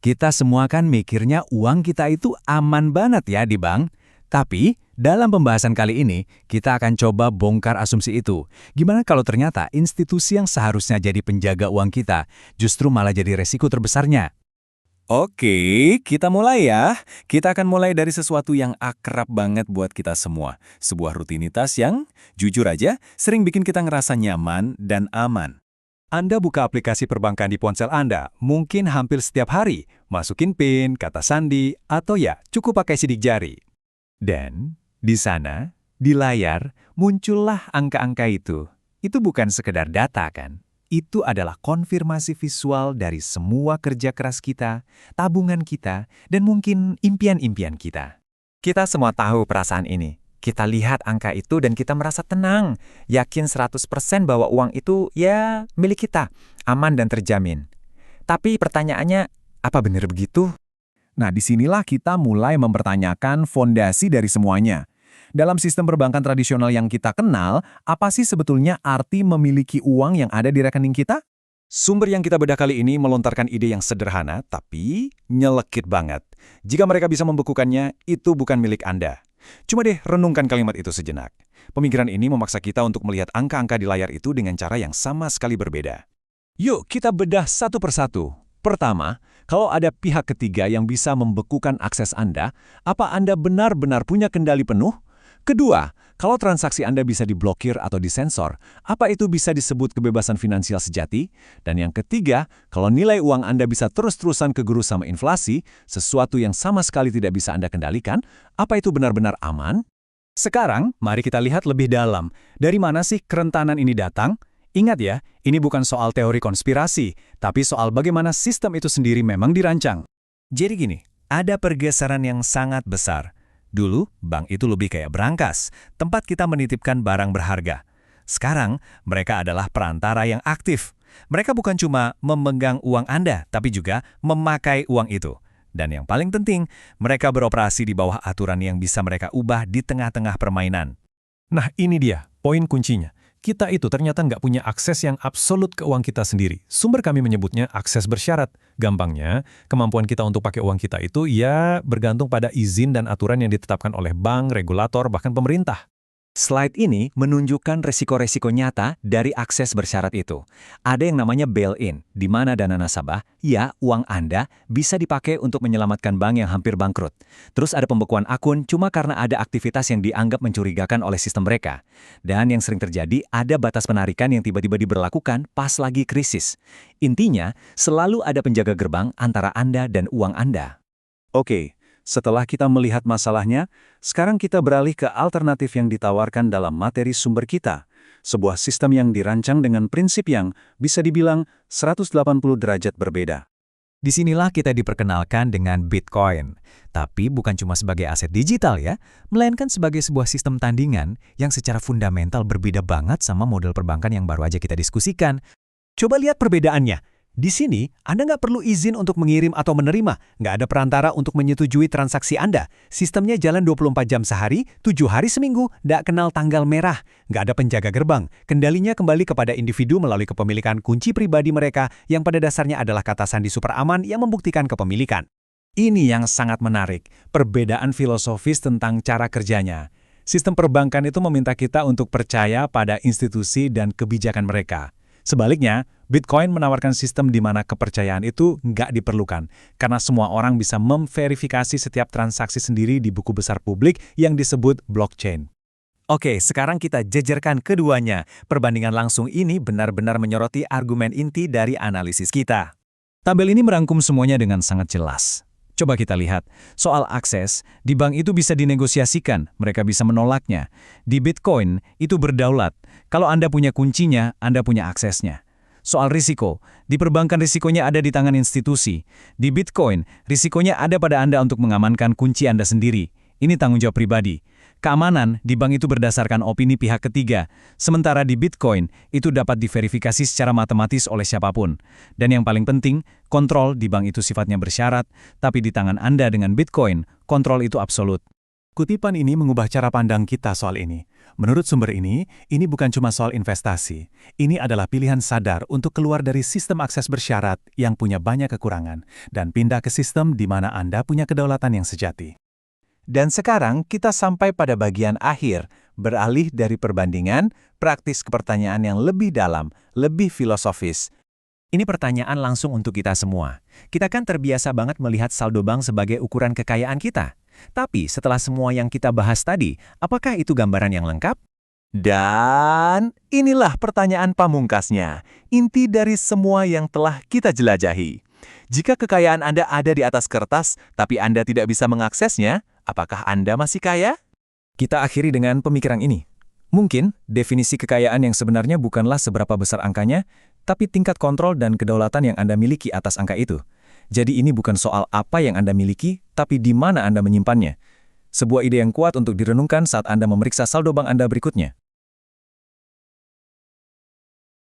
Kita semua kan mikirnya uang kita itu aman banget ya di bank. Tapi, dalam pembahasan kali ini, kita akan coba bongkar asumsi itu. Gimana kalau ternyata institusi yang seharusnya jadi penjaga uang kita, justru malah jadi resiko terbesarnya? Oke, kita mulai ya. Kita akan mulai dari sesuatu yang akrab banget buat kita semua. Sebuah rutinitas yang, jujur aja, sering bikin kita ngerasa nyaman dan aman. Anda buka aplikasi perbankan di ponsel Anda, mungkin hampir setiap hari, masukin PIN, kata sandi, atau ya cukup pakai sidik jari. Dan di sana, di layar, muncullah angka-angka itu. Itu bukan sekedar data kan? Itu adalah konfirmasi visual dari semua kerja keras kita, tabungan kita, dan mungkin impian-impian kita. Kita semua tahu perasaan ini. Kita lihat angka itu dan kita merasa tenang, yakin 100% bahwa uang itu ya milik kita, aman dan terjamin. Tapi pertanyaannya, apa benar begitu? Nah, disinilah kita mulai mempertanyakan fondasi dari semuanya. Dalam sistem perbankan tradisional yang kita kenal, apa sih sebetulnya arti memiliki uang yang ada di rekening kita? Sumber yang kita bedah kali ini melontarkan ide yang sederhana, tapi nyelekit banget. Jika mereka bisa membekukannya, itu bukan milik Anda. Cuma deh, renungkan kalimat itu sejenak. Pemikiran ini memaksa kita untuk melihat angka-angka di layar itu dengan cara yang sama sekali berbeda. Yuk, kita bedah satu persatu. Pertama, kalau ada pihak ketiga yang bisa membekukan akses Anda, apa Anda benar-benar punya kendali penuh? Kedua, kalau transaksi Anda bisa diblokir atau disensor, apa itu bisa disebut kebebasan finansial sejati? Dan yang ketiga, kalau nilai uang Anda bisa terus-terusan kegerus sama inflasi, sesuatu yang sama sekali tidak bisa Anda kendalikan, apa itu benar-benar aman? Sekarang, mari kita lihat lebih dalam. Dari mana sih kerentanan ini datang? Ingat ya, ini bukan soal teori konspirasi, tapi soal bagaimana sistem itu sendiri memang dirancang. Jadi gini, ada pergeseran yang sangat besar. Dulu, bank itu lebih kayak berangkas, tempat kita menitipkan barang berharga. Sekarang, mereka adalah perantara yang aktif. Mereka bukan cuma memegang uang Anda, tapi juga memakai uang itu. Dan yang paling penting, mereka beroperasi di bawah aturan yang bisa mereka ubah di tengah-tengah permainan. Nah, ini dia, poin kuncinya. Kita itu ternyata nggak punya akses yang absolut ke uang kita sendiri. Sumber kami menyebutnya akses bersyarat. Gampangnya, kemampuan kita untuk pakai uang kita itu ya bergantung pada izin dan aturan yang ditetapkan oleh bank, regulator, bahkan pemerintah. Slide ini menunjukkan resiko-resiko nyata dari akses bersyarat itu. Ada yang namanya bail-in, di mana dana nasabah, ya uang Anda, bisa dipakai untuk menyelamatkan bank yang hampir bangkrut. Terus ada pembekuan akun cuma karena ada aktivitas yang dianggap mencurigakan oleh sistem mereka. Dan yang sering terjadi, ada batas penarikan yang tiba-tiba diberlakukan pas lagi krisis. Intinya, selalu ada penjaga gerbang antara Anda dan uang Anda. Oke. Setelah kita melihat masalahnya, sekarang kita beralih ke alternatif yang ditawarkan dalam materi sumber kita. Sebuah sistem yang dirancang dengan prinsip yang bisa dibilang 180 derajat berbeda. Disinilah kita diperkenalkan dengan Bitcoin. Tapi bukan cuma sebagai aset digital ya, melainkan sebagai sebuah sistem tandingan yang secara fundamental berbeda banget sama model perbankan yang baru aja kita diskusikan. Coba lihat perbedaannya. Di sini, Anda nggak perlu izin untuk mengirim atau menerima, nggak ada perantara untuk menyetujui transaksi Anda. Sistemnya jalan 24 jam sehari, 7 hari seminggu, nggak kenal tanggal merah, nggak ada penjaga gerbang. Kendalinya kembali kepada individu melalui kepemilikan kunci pribadi mereka yang pada dasarnya adalah kata sandi super aman yang membuktikan kepemilikan. Ini yang sangat menarik, perbedaan filosofis tentang cara kerjanya. Sistem perbankan itu meminta kita untuk percaya pada institusi dan kebijakan mereka. Sebaliknya, Bitcoin menawarkan sistem di mana kepercayaan itu nggak diperlukan, karena semua orang bisa memverifikasi setiap transaksi sendiri di buku besar publik yang disebut blockchain. Oke, sekarang kita jejerkan keduanya. Perbandingan langsung ini benar-benar menyoroti argumen inti dari analisis kita. Tabel ini merangkum semuanya dengan sangat jelas. Coba kita lihat, soal akses, di bank itu bisa dinegosiasikan, mereka bisa menolaknya. Di Bitcoin, itu berdaulat. Kalau Anda punya kuncinya, Anda punya aksesnya. Soal risiko, di perbankan risikonya ada di tangan institusi. Di Bitcoin, risikonya ada pada Anda untuk mengamankan kunci Anda sendiri. Ini tanggung jawab pribadi. Keamanan di bank itu berdasarkan opini pihak ketiga, sementara di Bitcoin itu dapat diverifikasi secara matematis oleh siapapun. Dan yang paling penting, kontrol di bank itu sifatnya bersyarat, tapi di tangan Anda dengan Bitcoin, kontrol itu absolut. Kutipan ini mengubah cara pandang kita soal ini. Menurut sumber ini bukan cuma soal investasi. Ini adalah pilihan sadar untuk keluar dari sistem akses bersyarat yang punya banyak kekurangan dan pindah ke sistem di mana Anda punya kedaulatan yang sejati. Dan sekarang kita sampai pada bagian akhir, beralih dari perbandingan, praktis ke pertanyaan yang lebih dalam, lebih filosofis. Ini pertanyaan langsung untuk kita semua. Kita kan terbiasa banget melihat saldo bank sebagai ukuran kekayaan kita. Tapi setelah semua yang kita bahas tadi, apakah itu gambaran yang lengkap? Dan inilah pertanyaan pamungkasnya, inti dari semua yang telah kita jelajahi. Jika kekayaan Anda ada di atas kertas, tapi Anda tidak bisa mengaksesnya, apakah Anda masih kaya? Kita akhiri dengan pemikiran ini. Mungkin definisi kekayaan yang sebenarnya bukanlah seberapa besar angkanya, tapi tingkat kontrol dan kedaulatan yang Anda miliki atas angka itu. Jadi ini bukan soal apa yang Anda miliki, tapi di mana Anda menyimpannya. Sebuah ide yang kuat untuk direnungkan saat Anda memeriksa saldo bank Anda berikutnya.